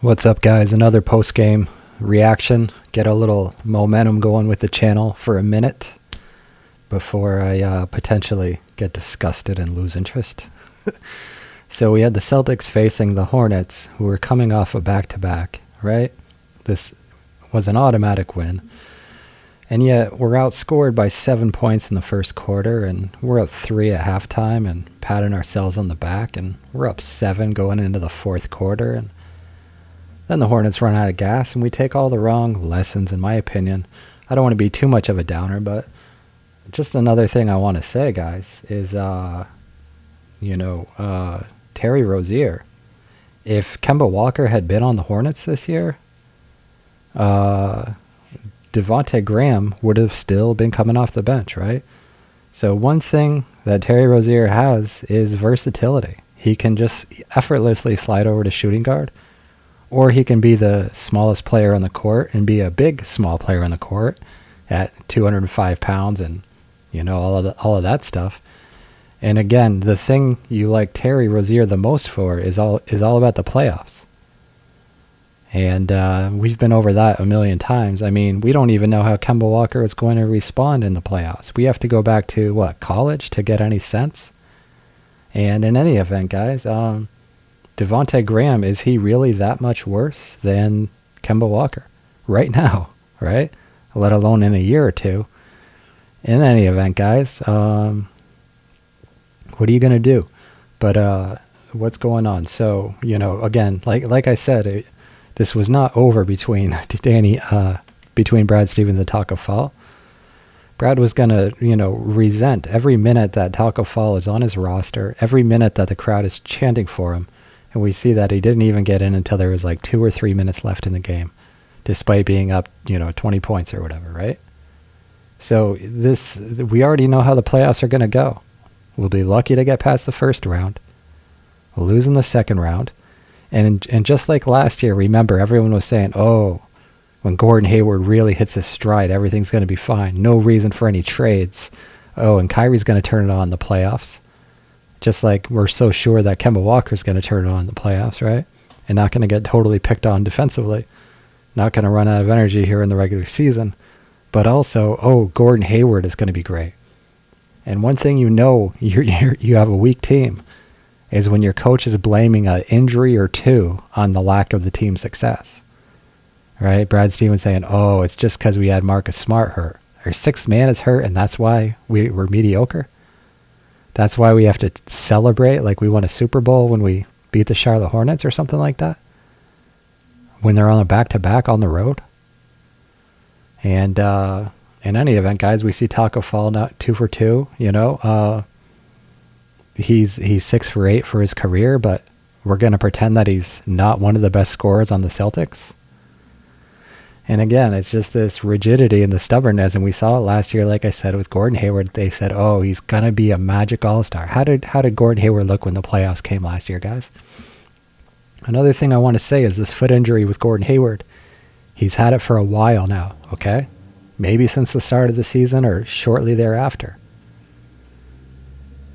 What's up, guys? Another post-game reaction. Get a little momentum going with the channel for a minute before I potentially get disgusted and lose interest. So we had the Celtics facing the Hornets, who were coming off a back-to-back, right? This was an automatic win. And yet we're outscored by 7 points in the first quarter, and we're up 3 at halftime and patting ourselves on the back, and we're up 7 going into the fourth quarter, and then the Hornets run out of gas, and we take all the wrong lessons, in my opinion. I don't want to be too much of a downer, but just another thing I want to say, guys, is, Terry Rozier. If Kemba Walker had been on the Hornets this year, Devontae Graham would have still been coming off the bench, right? So one thing that Terry Rozier has is versatility. He can just effortlessly slide over to shooting guard, or he can be the smallest player on the court and be a big, small player on the court at 205 pounds and, all of that stuff. And again, the thing you like Terry Rozier the most for is all about the playoffs. And we've been over that a million times. I mean, we don't even know how Kemba Walker is going to respond in the playoffs. We have to go back to, college to get any sense? And in any event, guys, Devontae Graham, is he really that much worse than Kemba Walker right now, right? Let alone in a year or two. In any event, guys, what are you going to do? But what's going on? So, again, like I said, this was not over between Brad Stevens and Taco Fall. Brad was going to, resent every minute that Taco Fall is on his roster, every minute that the crowd is chanting for him. And we see that he didn't even get in until there was 2 or 3 minutes left in the game, despite being up, 20 points or whatever, right? So we already know how the playoffs are going to go. We'll be lucky to get past the first round. We'll lose in the second round. And just like last year, remember, everyone was saying, when Gordon Hayward really hits his stride, everything's going to be fine. No reason for any trades. And Kyrie's going to turn it on in the playoffs. Just like we're so sure that Kemba Walker's going to turn it on in the playoffs, right? And not going to get totally picked on defensively. Not going to run out of energy here in the regular season. But also, Gordon Hayward is going to be great. And one thing you have a weak team is when your coach is blaming an injury or two on the lack of the team's success. Right? Brad Stevens saying, it's just because we had Marcus Smart hurt. Our sixth man is hurt, and that's why we're mediocre. That's why we have to celebrate like we won a Super Bowl when we beat the Charlotte Hornets or something like that. When they're on a back-to-back on the road. And in any event, guys, we see Taco Fall not 2 for 2. He's 6 for 8 for his career, but we're going to pretend that he's not one of the best scorers on the Celtics. And again, it's just this rigidity and the stubbornness, and we saw it last year, like I said, with Gordon Hayward. They said, he's going to be a magic all-star. How did Gordon Hayward look when the playoffs came last year, guys? Another thing I want to say is this foot injury with Gordon Hayward. He's had it for a while now, okay? Maybe since the start of the season or shortly thereafter.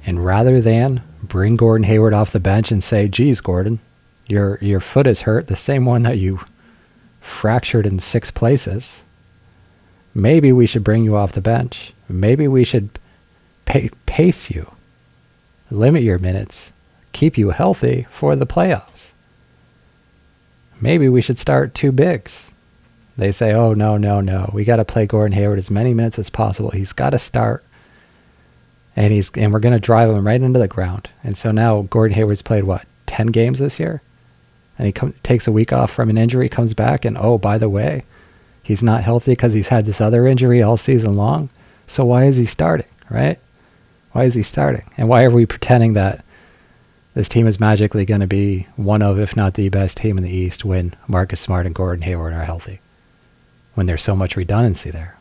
And rather than bring Gordon Hayward off the bench and say, geez, Gordon, your foot is hurt, the same one that you fractured in 6 places, maybe we should bring you off the bench. Maybe we should pace you, limit your minutes, keep you healthy for the playoffs. Maybe we should start 2 bigs. They say, no, we got to play Gordon Hayward as many minutes as possible. He's got to start, and we're going to drive him right into the ground. And so now Gordon Hayward's played 10 games this year? And he takes a week off from an injury, comes back, and by the way, he's not healthy because he's had this other injury all season long. So why is he starting, right? Why is he starting? And why are we pretending that this team is magically going to be one of, if not the best team in the East when Marcus Smart and Gordon Hayward are healthy? When there's so much redundancy there.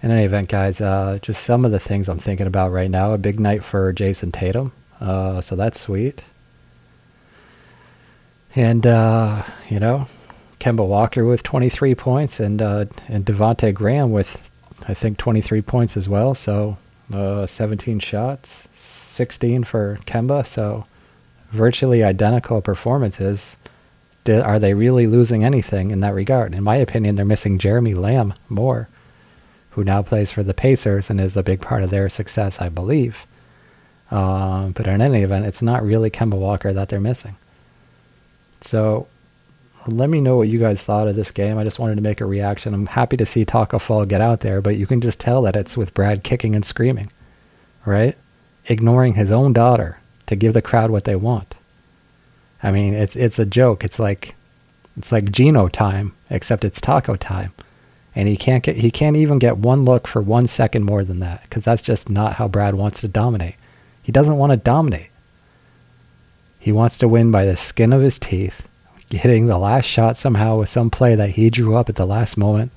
In any event, guys, just some of the things I'm thinking about right now. A big night for Jason Tatum. So that's sweet. And, Kemba Walker with 23 points and Devontae Graham with, I think, 23 points as well. So 17 shots, 16 for Kemba. So virtually identical performances. Are they really losing anything in that regard? In my opinion, they're missing Jeremy Lamb more, who now plays for the Pacers and is a big part of their success, I believe. But in any event, it's not really Kemba Walker that they're missing. So let me know what you guys thought of this game. I just wanted to make a reaction. I'm happy to see Taco Fall get out there, but you can just tell that it's with Brad kicking and screaming, right? Ignoring his own daughter to give the crowd what they want. I mean, it's a joke. It's like Geno time, except it's Taco time. And he can't even get one look for 1 second more than that, because that's just not how Brad wants to dominate. He doesn't want to dominate. He wants to win by the skin of his teeth, hitting the last shot somehow with some play that he drew up at the last moment.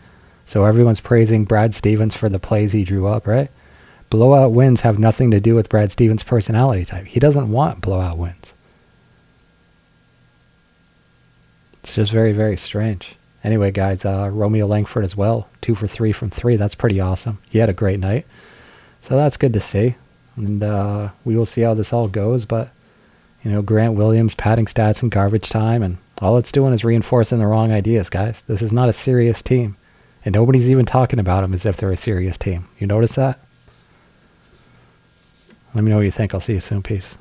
So everyone's praising Brad Stevens for the plays he drew up, right? Blowout wins have nothing to do with Brad Stevens' personality type. He doesn't want blowout wins. It's just very, very strange. Anyway, guys, Romeo Langford as well. 2 for 3 from 3. That's pretty awesome. He had a great night. So that's good to see. And we will see how this all goes. But, Grant Williams padding stats in garbage time. And all it's doing is reinforcing the wrong ideas, guys. This is not a serious team. And nobody's even talking about them as if they're a serious team. You notice that? Let me know what you think. I'll see you soon. Peace.